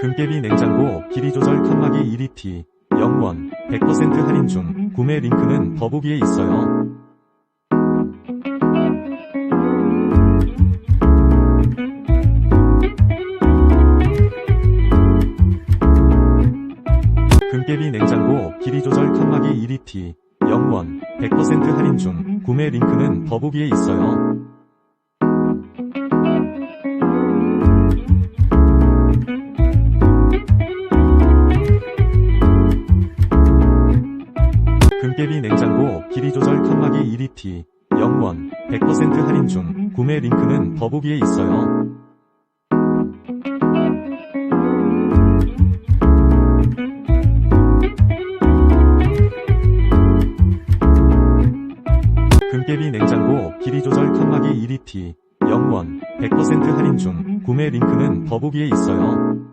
금깨비 냉장고 길이조절 칸막이 1리T 0원 100% 할인 중. 구매 링크는 더보기에 있어요. 금깨비 냉장고 길이조절 칸막이 2리T 0원 100% 할인 중. 구매 링크는 더보기에 있어요. 금깨비 냉장고 길이조절 칸막이 2리T 0원 100% 할인 중. 구매 링크는 더보기에 있어요. 금깨비 냉장고 길이조절 칸막이 2리T 0원 100% 할인 중. 구매 링크는 더보기에 있어요.